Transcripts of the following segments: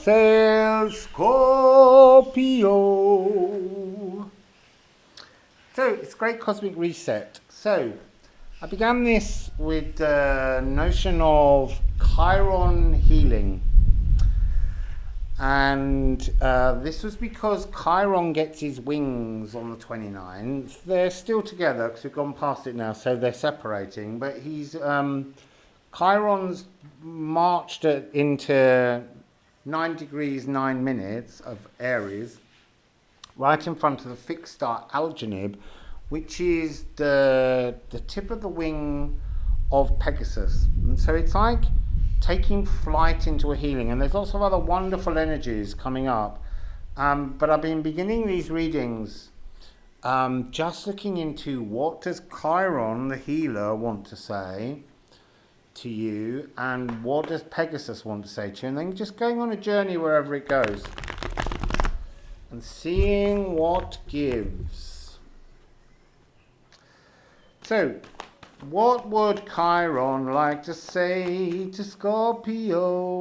Wassail, Scorpio. So it's Great Cosmic Reset. So I began this with the notion of Chiron healing. And this was because Chiron gets his wings on the 29th. They're still together because we've gone past it now, so they're separating. But he's Chiron's marched into 9 degrees 9 minutes of Aries, right in front of the fixed star Alchemy, which is the tip of the wing of Pegasus. And so it's like taking flight into a healing, and there's lots of other wonderful energies coming up. But I've been beginning these readings just looking into what does Chiron, the healer, want to say to you, and what does Pegasus want to say to you, and then just going on a journey wherever it goes and seeing what gives. So what would Chiron like to say to Scorpio?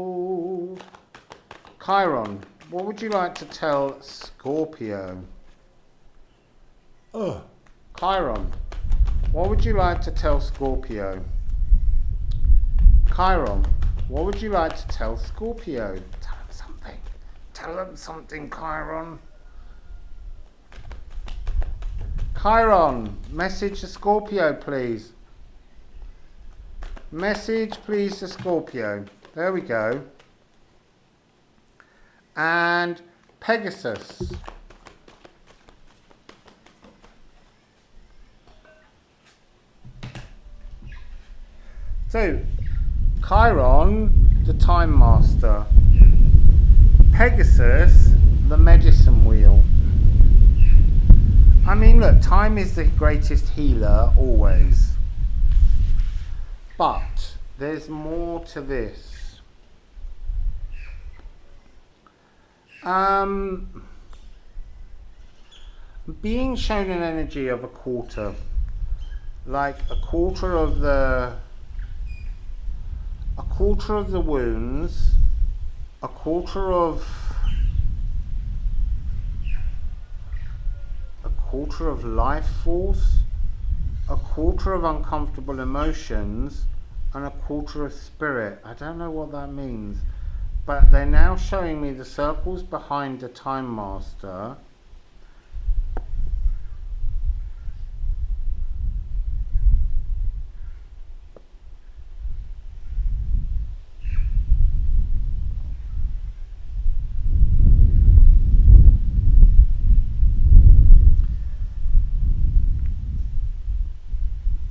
Chiron, what would you like to tell Scorpio? Chiron, what would you like to tell Scorpio? Chiron, what would you like to tell Scorpio? Tell them something. Tell them something, Chiron. Chiron, message to Scorpio, please. Message, please, to Scorpio. There we go. And Pegasus. So, Chiron, the Time Master. Pegasus, the Medicine Wheel. I mean, look, time is the greatest healer, always. But there's more to this. Being shown an energy of a quarter, like a quarter of the wounds, a quarter of life force, a quarter of uncomfortable emotions, and a quarter of spirit. I don't know what that means, but they're now showing me the circles behind the Time Master.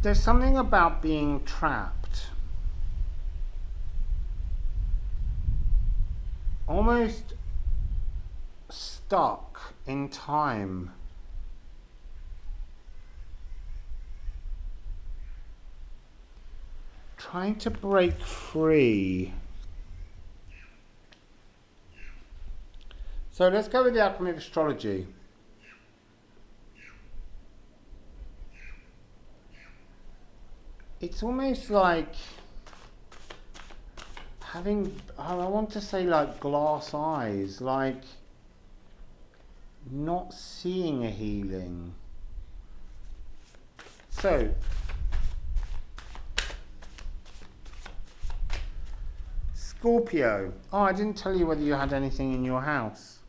There's something about being trapped, almost stuck in time. Trying to break free. So let's go with the Alchemy of Astrology. It's almost like having, I want to say, like glass eyes, like not seeing a healing. So, Scorpio. Oh, I didn't tell you whether you had anything in your house.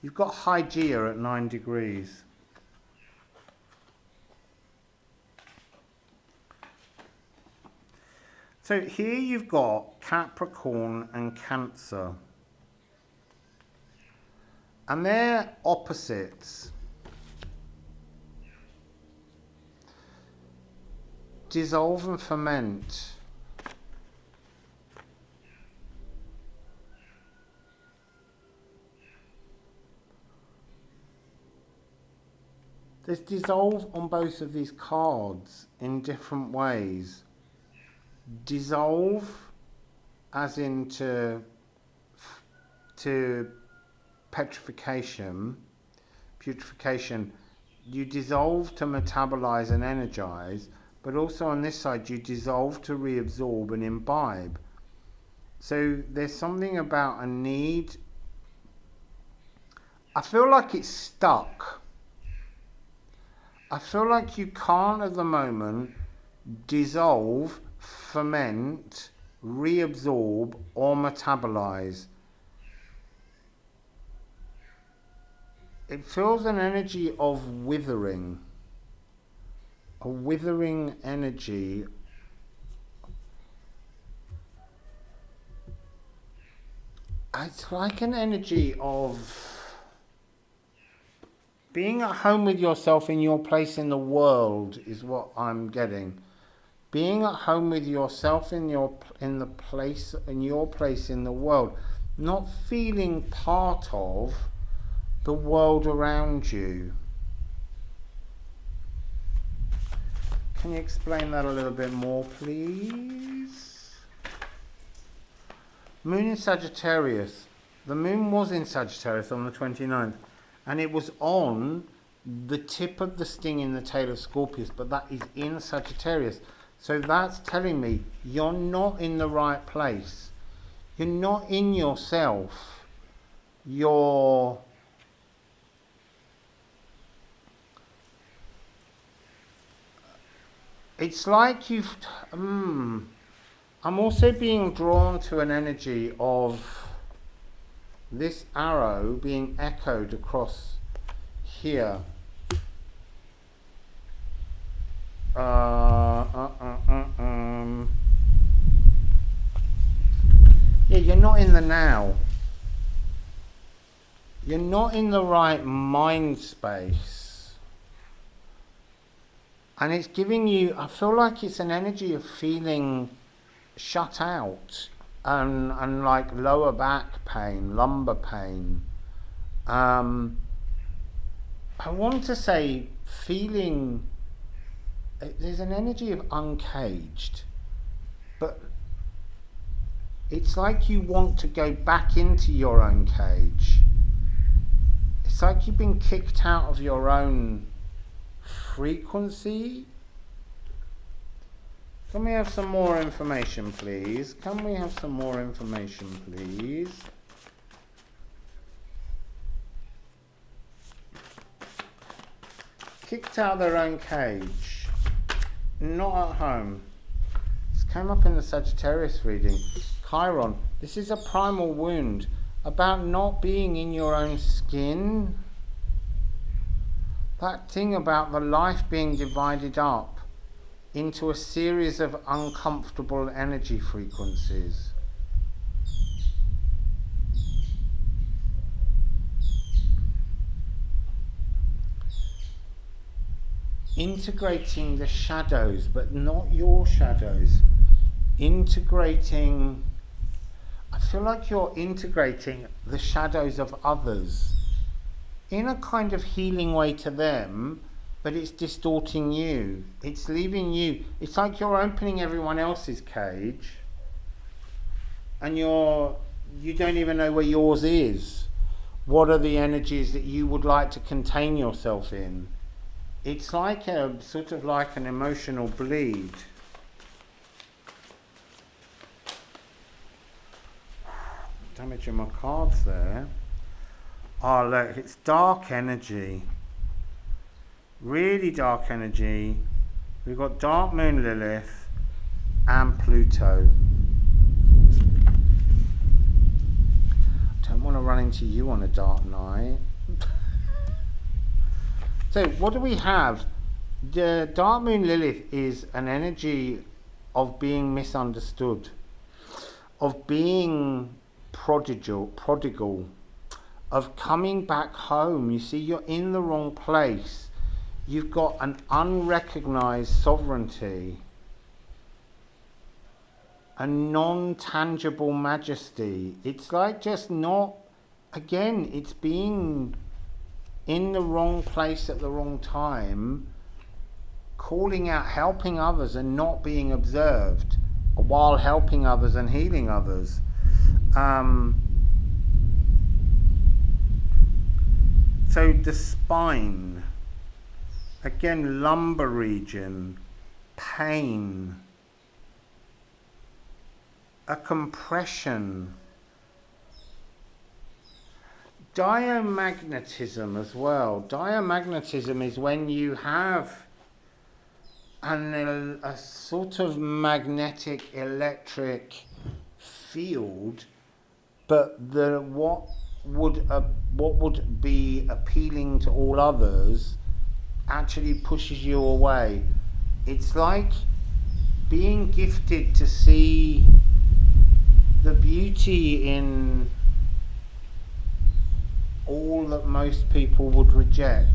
You've got Hygeia at 9 degrees. So here you've got Capricorn and Cancer. And they're opposites. Dissolve and ferment. There's dissolve on both of these cards in different ways. Dissolve as into putrefaction. You dissolve to metabolize and energize, but also on this side you dissolve to reabsorb and imbibe. So there's something about a need I feel like it's stuck. I feel like you can't at the moment dissolve, ferment, reabsorb or metabolize. It feels an energy of withering. A withering energy. It's like an energy of being at home with yourself in your place in the world is what I'm getting. Being at home with yourself in your place in the world, not feeling part of the world around you. Can you explain that a little bit more, please? Moon in Sagittarius. The moon was in Sagittarius on the 29th, and it was on the tip of the sting in the tail of Scorpius, but that is in Sagittarius. So that's telling me you're not in the right place. You're not in yourself. It's like you've... I'm also being drawn to an energy of this arrow being echoed across here. Yeah, you're not in the now. You're not in the right mind space. And it's giving you, I feel like it's an energy of feeling shut out and like lower back pain, lumbar pain. I want to say feeling, there's an energy of uncaged, but it's like you want to go back into your own cage. It's like you've been kicked out of your own frequency. Can we have some more information, please? Can we have some more information, please? Kicked out of their own cage. Not at home. This came up in the Sagittarius reading. Chiron. This is a primal wound about not being in your own skin. That thing about the life being divided up into a series of uncomfortable energy frequencies. Integrating the shadows, but not your shadows. Integrating, I feel like you're integrating the shadows of others in a kind of healing way to them, but it's distorting you. It's leaving you. It's like you're opening everyone else's cage and you don't even know where yours is. What are the energies that you would like to contain yourself in? It's like a sort of like an emotional bleed. Damaging my cards there. Oh look, it's dark energy. Really dark energy. We've got Dark Moon Lilith and Pluto. Don't want to run into you on a dark night. So what do we have? The Dark Moon Lilith is an energy of being misunderstood, of being prodigal, of coming back home. You see, you're in the wrong place. You've got an unrecognized sovereignty, a non-tangible majesty. It's like just not, again, it's being in the wrong place at the wrong time, calling out, helping others and not being observed, while helping others and healing others. So the spine, again, lumbar region, pain, a compression. diamagnetism as well. Diamagnetism is when you have a sort of magnetic electric field, but what would be appealing to all others actually pushes you away. It's like being gifted to see the beauty in all that most people would reject.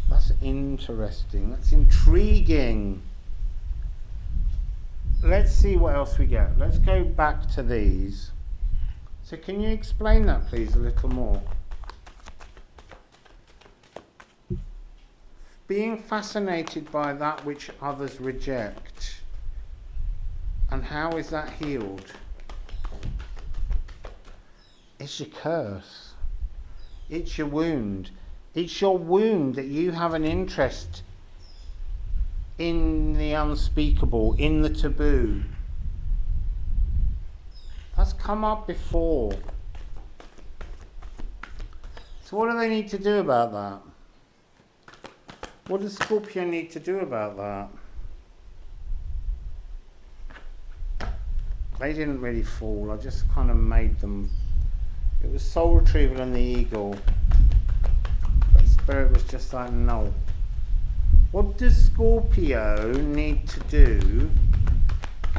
That's interesting. That's intriguing. Let's see what else we get. Let's go back to these. So can you explain that, please, a little more? Being fascinated by that which others reject. And how is that healed? It's your curse. It's your wound. It's your wound that you have an interest in the unspeakable, in the taboo. That's come up before. So what do they need to do about that? What does Scorpio need to do about that? They didn't really fall, I just kind of made them. It was soul retrieval and the eagle. But Spirit was just like, no. What does Scorpio need to do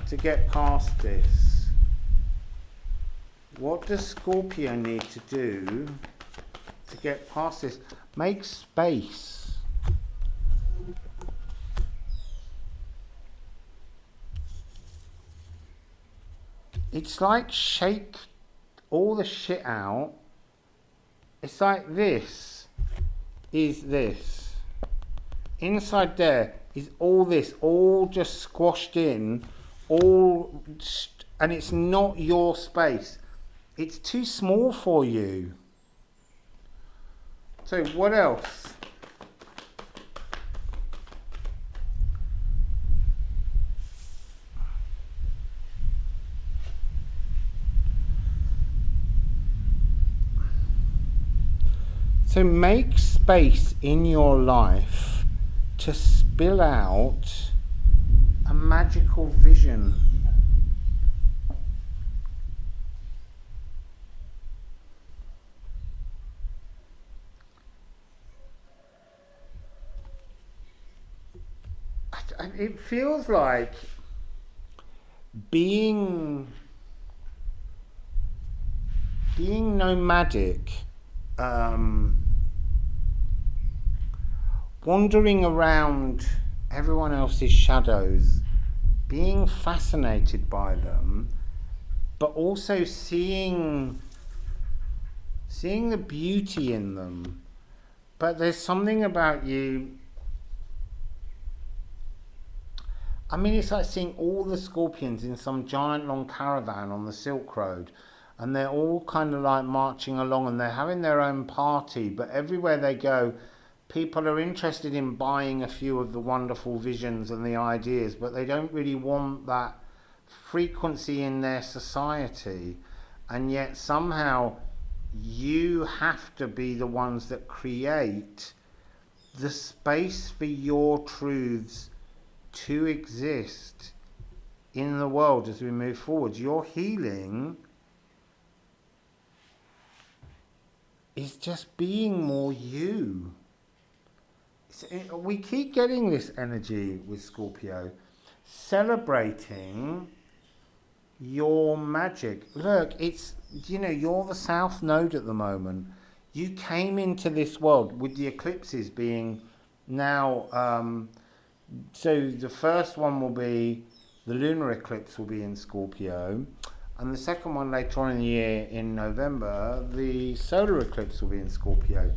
to get past this? What does Scorpio need to do to get past this? Make space. It's like shake all the shit out. It's like this is this. Inside there is all this, all just squashed in, and it's not your space. It's too small for you. So what else? So make space in your life to spill out a magical vision. It feels like being nomadic, wandering around everyone else's shadows, being fascinated by them, but also seeing the beauty in them. But there's something about you. I mean, it's like seeing all the scorpions in some giant long caravan on the Silk Road, and they're all kind of like marching along and they're having their own party, but everywhere they go, people are interested in buying a few of the wonderful visions and the ideas, but they don't really want that frequency in their society. And yet somehow you have to be the ones that create the space for your truths to exist in the world as we move forward. Your healing is just being more you. We keep getting this energy with Scorpio, celebrating your magic. Look, it's, you're the South Node at the moment. You came into this world with the eclipses being now, so the first one will be, the lunar eclipse will be in Scorpio, and the second one later on in the year in November, the solar eclipse will be in Scorpio.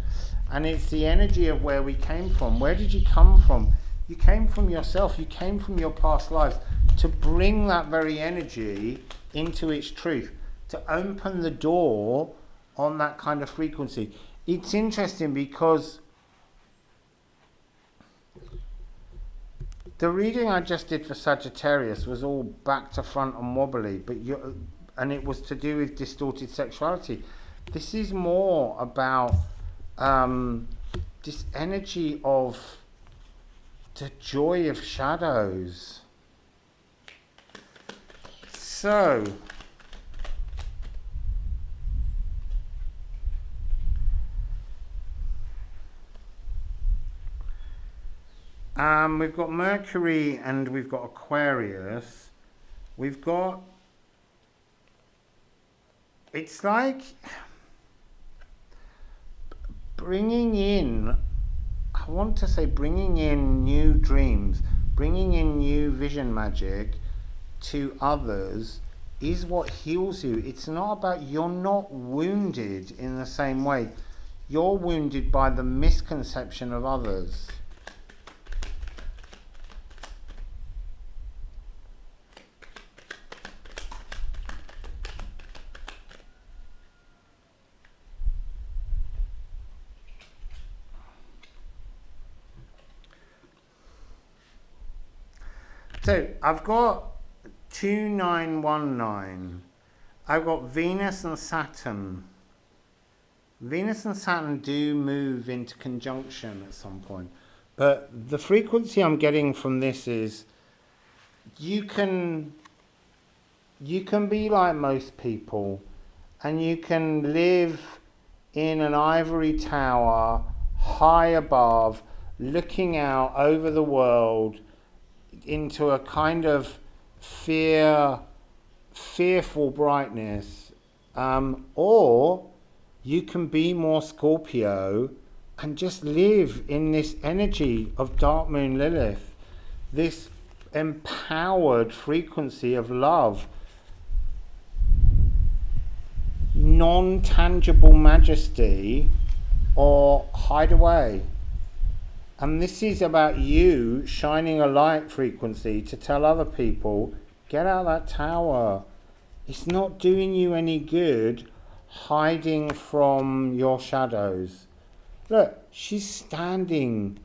And it's the energy of where we came from. Where did you come from? You came from yourself. You came from your past lives to bring that very energy into its truth, to open the door on that kind of frequency. It's interesting because the reading I just did for Sagittarius was all back to front and wobbly, but and it was to do with distorted sexuality. This is more about this energy of the joy of shadows. So, we've got Mercury and we've got Aquarius. We've got, it's like bringing in, I want to say bringing in new dreams, bringing in new vision magic to others is what heals you. It's not about, you're not wounded in the same way. You're wounded by the misconception of others. So I've got 2919. I've got Venus and Saturn. Venus and Saturn do move into conjunction at some point. But the frequency I'm getting from this is you can be like most people and you can live in an ivory tower high above, looking out over the world into a kind of fearful brightness, or you can be more Scorpio and just live in this energy of Dark Moon Lilith, this empowered frequency of love, non-tangible majesty, or hideaway. And this is about you shining a light frequency to tell other people, get out of that tower. It's not doing you any good hiding from your shadows. Look, she's standing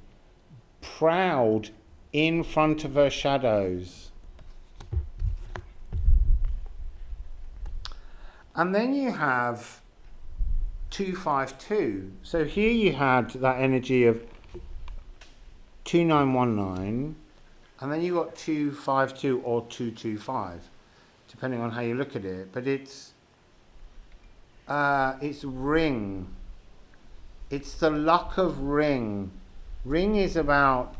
proud in front of her shadows. And then you have 252. So here you had that energy of 2919, and then you got 252 or 225, depending on how you look at it. But it's ring. It's the luck of ring. Ring is about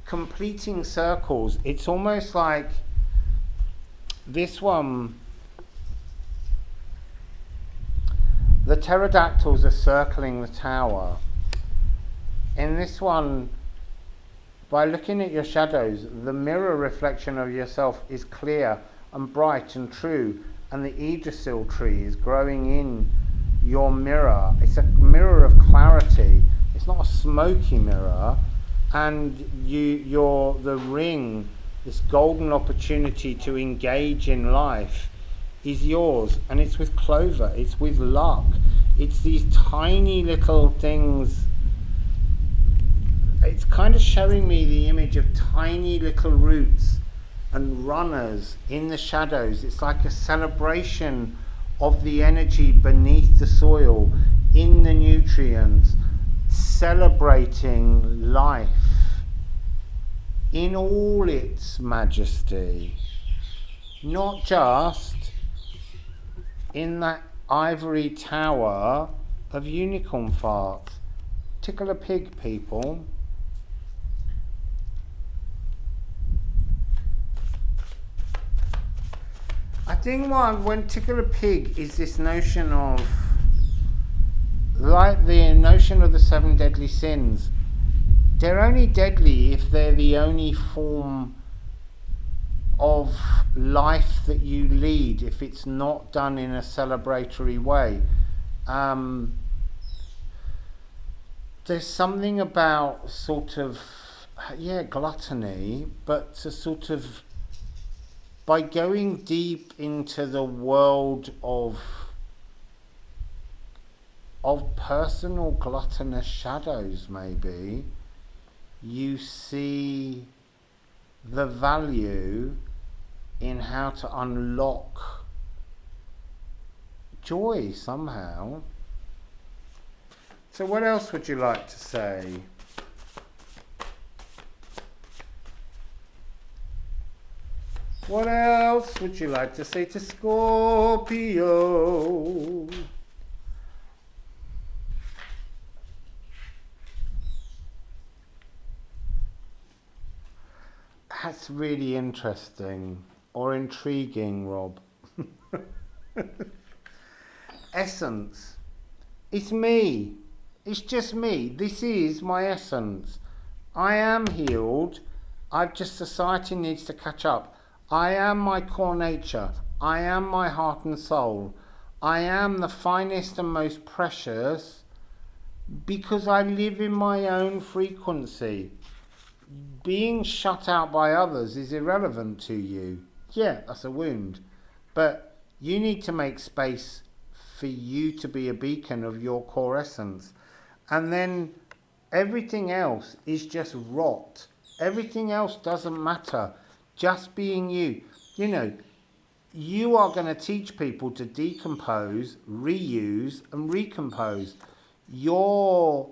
completing circles. It's almost like this one. The pterodactyls are circling the tower. In this one, by looking at your shadows, the mirror reflection of yourself is clear and bright and true, and the Yggdrasil tree is growing in your mirror. It's a mirror of clarity. It's not a smoky mirror, and the ring, this golden opportunity to engage in life, is yours, and it's with clover. It's with luck. It's these tiny little things. It's kind of showing me the image of tiny little roots and runners in the shadows. It's like a celebration of the energy beneath the soil, in the nutrients, celebrating life in all its majesty, not just in that ivory tower of unicorn farts. Tickle a pig, people. I think when tickle a pig is this notion of, like the notion of the 7 deadly sins. They're only deadly if they're the only form of life that you lead, if it's not done in a celebratory way. There's something about sort of, gluttony, but to sort of, by going deep into the world of personal gluttonous shadows, maybe, you see the value in how to unlock joy somehow. So what else would you like to say? What else would you like to say to Scorpio? That's really interesting or intriguing, Rob. Essence. It's me. It's just me. This is my essence. I am healed. Society needs to catch up. I am my core nature. I am my heart and soul. I am the finest and most precious because I live in my own frequency. Being shut out by others is irrelevant to you. Yeah, that's a wound. But you need to make space for you to be a beacon of your core essence. And then everything else is just rot. Everything else doesn't matter. Just being you. You know, you are going to teach people to decompose, reuse, and recompose. You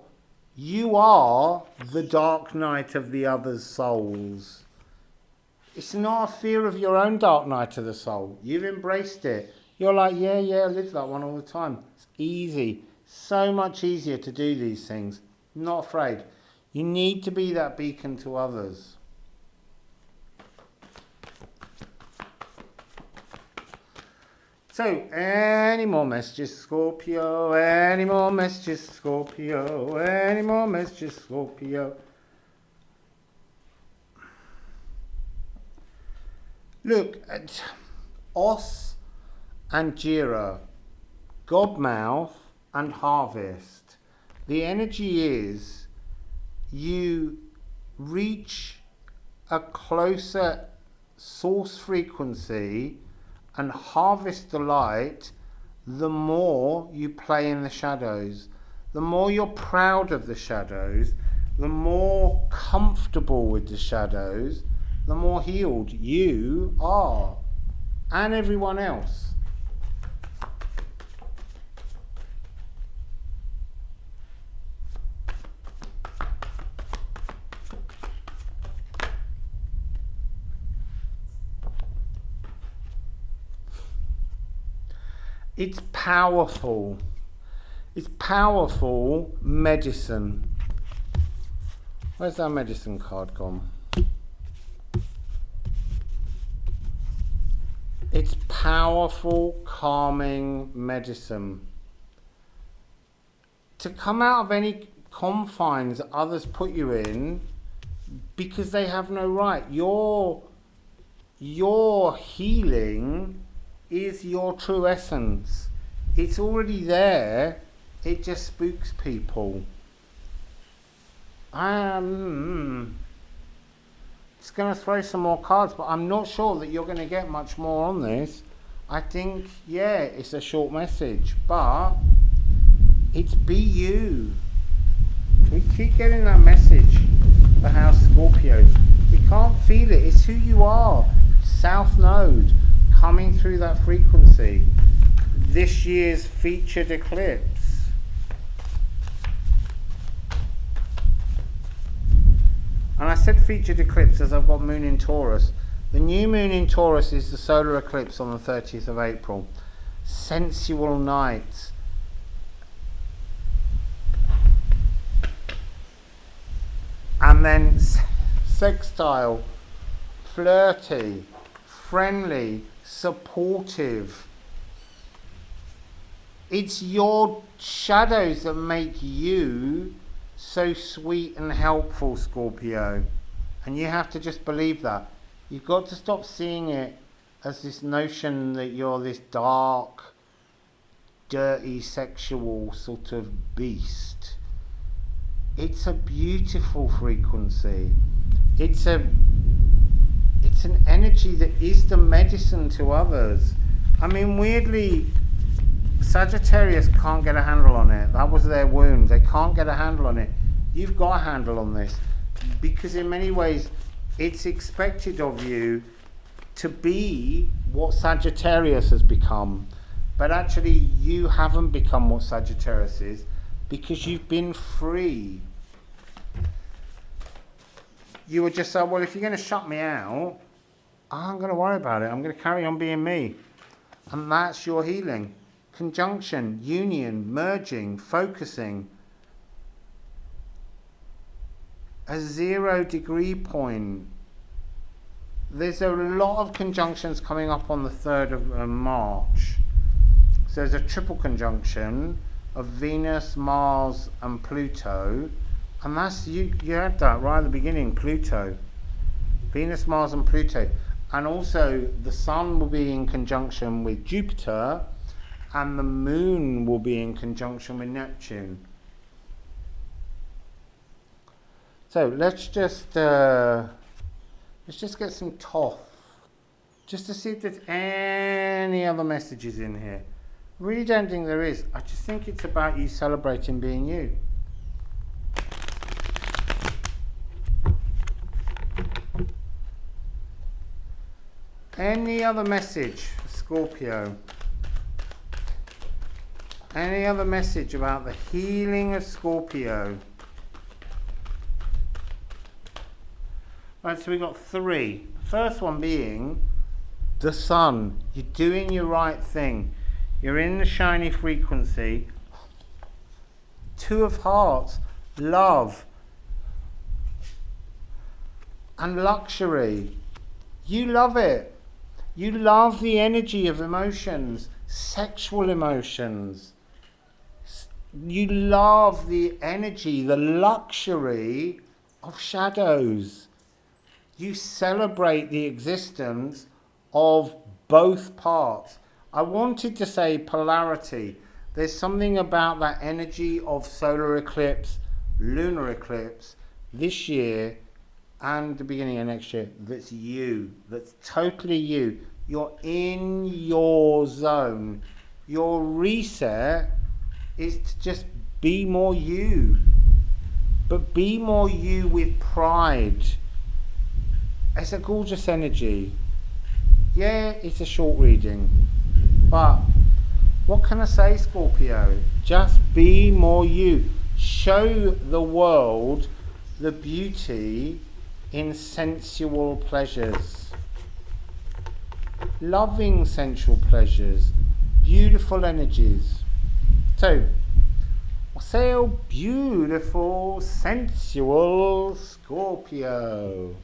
are the dark night of the other's souls. It's not a fear of your own dark night of the soul. You've embraced it. You're like, yeah, I live that one all the time. It's easy. So much easier to do these things. Not afraid. You need to be that beacon to others. So, any more messages, Scorpio? Any more messages, Scorpio? Any more messages, Scorpio? Look at Os and Jira, Godmouth and Harvest. The energy is you reach a closer source frequency and harvest the light, the more you play in the shadows, the more you're proud of the shadows, the more comfortable with the shadows, the more healed you are, and everyone else. It's powerful. It's powerful medicine. Where's our medicine card gone? It's powerful, calming medicine. To come out of any confines others put you in because they have no right. Your healing is your true essence. It's already there. It just spooks people. It's going to throw some more cards, but I'm not sure that you're going to get much more on this. I think, yeah, it's a short message, but it's be you. We keep getting that message for House Scorpio. We can't feel it. It's who you are. South Node. Coming through that frequency. This year's featured eclipse. And I said featured eclipse as I've got moon in Taurus. The new moon in Taurus is the solar eclipse on the 30th of April. Sensual night. And then sextile, flirty, friendly, supportive. It's your shadows that make you so sweet and helpful, Scorpio. And you have to just believe that. You've got to stop seeing it as this notion that you're this dark, dirty, sexual sort of beast. It's a beautiful frequency. It's an energy that is the medicine to others. I mean, weirdly, Sagittarius can't get a handle on it. That was their wound. They can't get a handle on it. You've got a handle on this because in many ways it's expected of you to be what Sagittarius has become. But actually, you haven't become what Sagittarius is because you've been free. You were just like, well, if you're going to shut me out, I'm going to worry about it. I'm going to carry on being me. And that's your healing. Conjunction, union, merging, focusing. A 0 degree point. There's a lot of conjunctions coming up on the 3rd of March. So there's a triple conjunction of Venus, Mars and Pluto. And that's, you had that right at the beginning, Pluto. Venus, Mars and Pluto. And also the Sun will be in conjunction with Jupiter and the Moon will be in conjunction with Neptune. So let's just get some Thoth, just to see if there's any other messages in here. Really don't think there is. I just think it's about you celebrating being you. Any other message for Scorpio? Any other message about the healing of Scorpio? Right, so we've got 3. First one being the Sun. You're doing your right thing. You're in the shiny frequency. 2 of Hearts, love and luxury. You love it. You love the energy of emotions, sexual emotions. You love the energy, the luxury of shadows. You celebrate the existence of both parts. I wanted to say polarity. There's something about that energy of solar eclipse, lunar eclipse this year and the beginning of next year that's you, that's totally you. You're in your zone. Your reset is to just be more you, but be more you with pride. It's a gorgeous energy. Yeah, it's a short reading, but what can I say, Scorpio? Just be more you. Show the world the beauty in sensual pleasures. Loving sensual pleasures. Beautiful energies. So, Wassail, beautiful, sensual Scorpio.